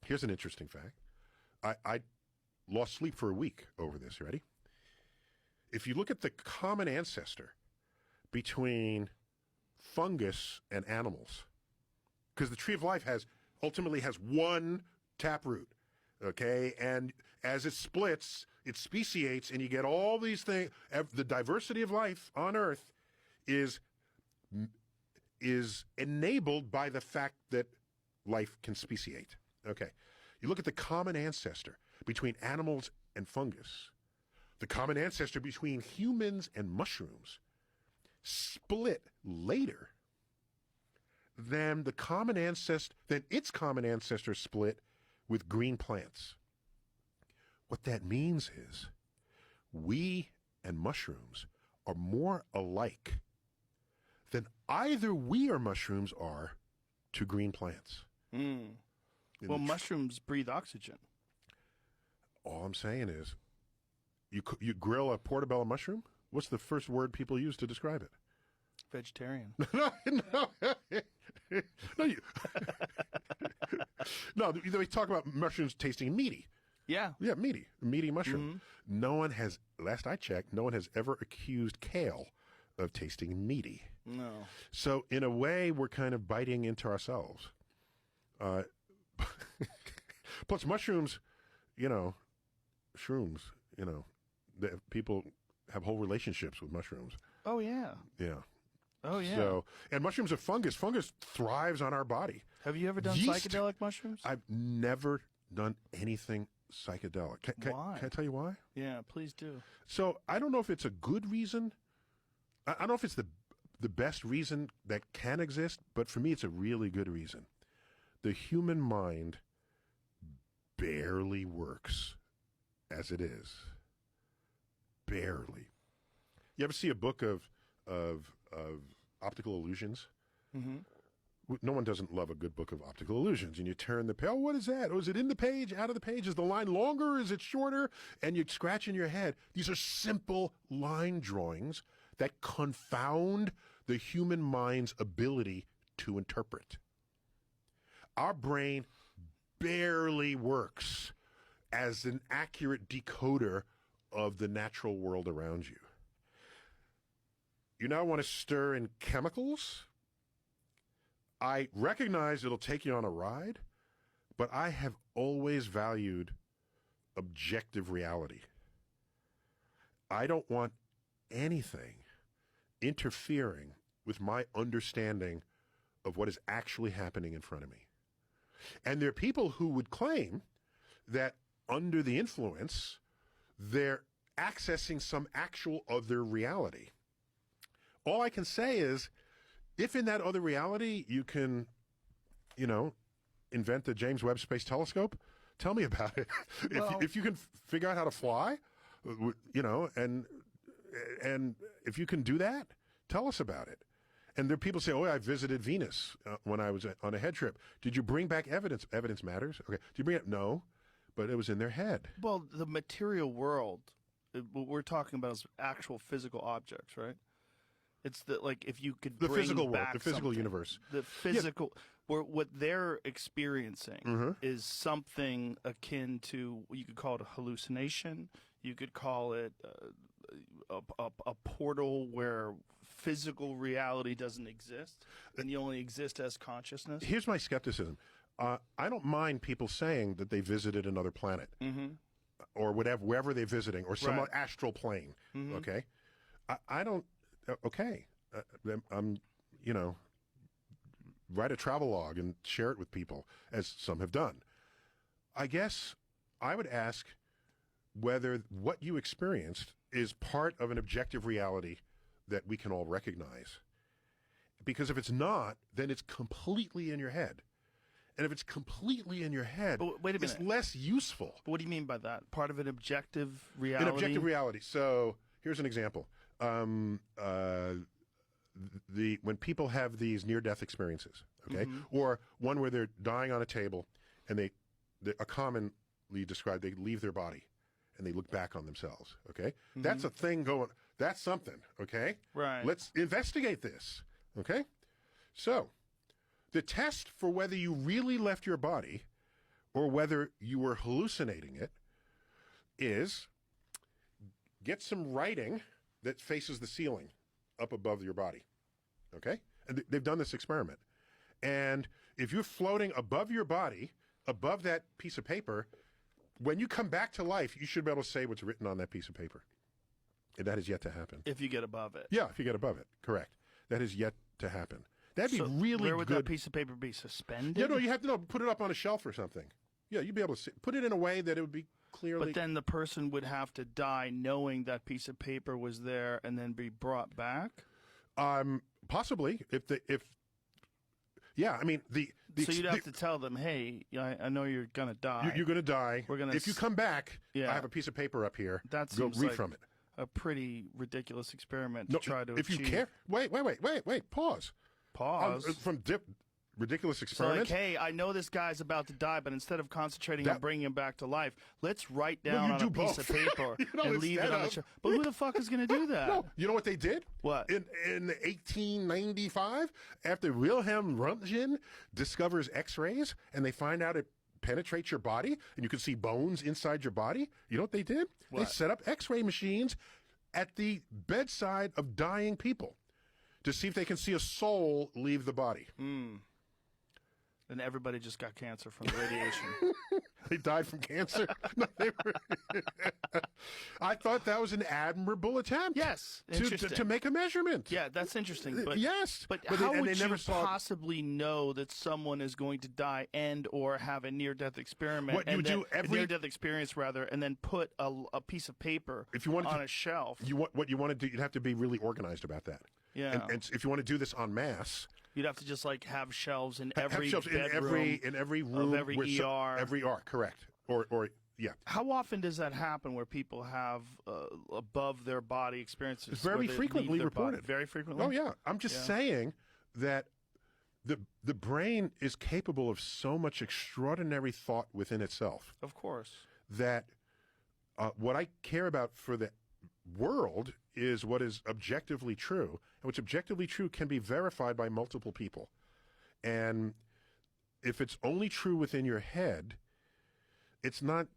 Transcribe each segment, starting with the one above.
Here's an interesting fact. I lost sleep for a week over this. Ready? If you look at the common ancestor between fungus and animals, because the tree of life ultimately has one taproot, okay? And as it splits, it speciates, and you get all these things. The diversity of life on Earth is enabled by the fact that life can speciate. Okay. You look at the common ancestor between animals and fungus. The common ancestor between humans and mushrooms split later than its common ancestor split with green plants. What that means is we and mushrooms are more alike than either we or mushrooms are to green plants. Well, mushrooms breathe oxygen. All I'm saying is, you grill a portobello mushroom? What's the first word people use to describe it? Vegetarian. No, they talk about mushrooms tasting meaty. Yeah. Yeah, meaty mushroom. No one has, last I checked, no one has ever accused kale of tasting meaty. No. So in a way, we're kind of biting into ourselves. Plus mushrooms, shrooms, people have whole relationships with mushrooms. Oh, yeah. Yeah. Oh, yeah. So, and mushrooms are fungus. Fungus thrives on our body. Have you ever done psychedelic mushrooms? I've never done anything psychedelic. Why? Can I tell you why? Yeah, please do. So I don't know if it's a good reason. I don't know if it's the best reason that can exist, but for me it's a really good reason. The human mind barely works as it is. Barely. You ever see a book of optical illusions? Mm-hmm. No one doesn't love a good book of optical illusions. And you turn the page. Oh, what is that? Oh, is it in the page? Out of the page? Is the line longer? Is it shorter? And you scratch in your head. These are simple line drawings that confound the human mind's ability to interpret. Our brain barely works as an accurate decoder of the natural world around you. You now want to stir in chemicals? I recognize it'll take you on a ride, but I have always valued objective reality. I don't want anything interfering with my understanding of what is actually happening in front of me. And there are people who would claim that under the influence, they're accessing some actual other reality. All I can say is, if in that other reality you can, invent the James Webb Space Telescope, tell me about it. Well, if you can figure out how to fly, and if you can do that, tell us about it. And there are people say, oh, I visited Venus when I was on a head trip. Did you bring back evidence? Evidence matters. Okay. Did you bring it? No, but it was in their head. Well, the material world, what we're talking about is actual physical objects, right? It's if you could bring physical back world, the physical something, universe. the physical, where what they're experiencing is something akin to, you could call it a hallucination. You could call it a portal where physical reality doesn't exist, and you only exist as consciousness. Here's my skepticism. I don't mind people saying that they visited another planet, or whatever, wherever they're visiting, or some astral plane. Okay, I don't. Okay, write a travelogue and share it with people, as some have done. I guess I would ask whether what you experienced is part of an objective reality that we can all recognize. Because if it's not, then it's completely in your head. And if it's completely in your head, but wait a minute, it's less useful. But what do you mean by that? Part of an objective reality? An objective reality. So here's an example. When people have these near-death experiences, okay, or one where they're dying on a table, and they are commonly described, they leave their body, and they look back on themselves, okay? That's a thing going, that's something, okay? Right. Let's investigate this, okay? So, the test for whether you really left your body or whether you were hallucinating it is get some writing that faces the ceiling up above your body, okay? And they've done this experiment. And if you're floating above your body, above that piece of paper, when you come back to life, you should be able to say what's written on that piece of paper. And that is yet to happen. If you get above it. Yeah, if you get above it, correct. That is yet to happen. That'd be really good. Where would that piece of paper be? Suspended? Yeah, no, you have to put it up on a shelf or something. Yeah, you'd be able to put it in a way that it would be clearly. But then the person would have to die knowing that piece of paper was there and then be brought back? Possibly. Yeah, I mean, so you'd have to tell them, hey, I know you're going to die. You're going to die. If you come back, yeah. I have a piece of paper up here. That Go seems read like from it. A pretty ridiculous experiment to try to if achieve. You care. Wait, pause. Pause? From ridiculous So experiments? like, hey, I know this guy's about to die, but instead of concentrating on bringing him back to life, let's write down on a piece of paper and leave it on the shelf. But who the fuck is going to do that? No, you know what they did? What? In 1895, after Wilhelm Röntgen discovers X-rays, and they find out it penetrates your body, and you can see bones inside your body, you know what they did? What? They set up X-ray machines at the bedside of dying people to see if they can see a soul leave the body. And everybody just got cancer from the radiation. They died from cancer? No, I thought that was an admirable attempt. Yes, to make a measurement. Yeah, that's interesting. But, yes. But how would you possibly know that someone is going to die and or have a near-death experiment? A near-death experience, rather, and then put a piece of paper on a shelf. What you want to do, you'd have to be really organized about that. Yeah. And if you want to do this en masse, you'd have to just like have shelves in every bedroom, in every room, of every ER. Every ER, correct. Or yeah. How often does that happen where people have above their body experiences? It's very frequently reported. Very frequently? Oh, yeah. I'm just saying that the brain is capable of so much extraordinary thought within itself. Of course. That what I care about for the world is what is objectively true, and what's objectively true can be verified by multiple people. And if it's only true within your head, it's not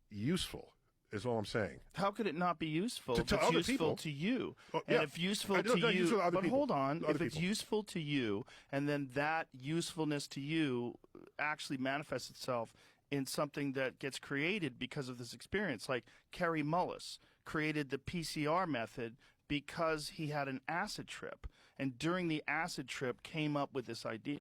useful, is all I'm saying. How could it not be useful? To if it's other useful people. To you. Oh, and yeah. if useful to you, useful to other but people. hold on, if it's people. useful to you, and then that usefulness to you actually manifests itself in something that gets created because of this experience, like Kerry Mullis created the PCR method because he had an acid trip, and during the acid trip came up with this idea.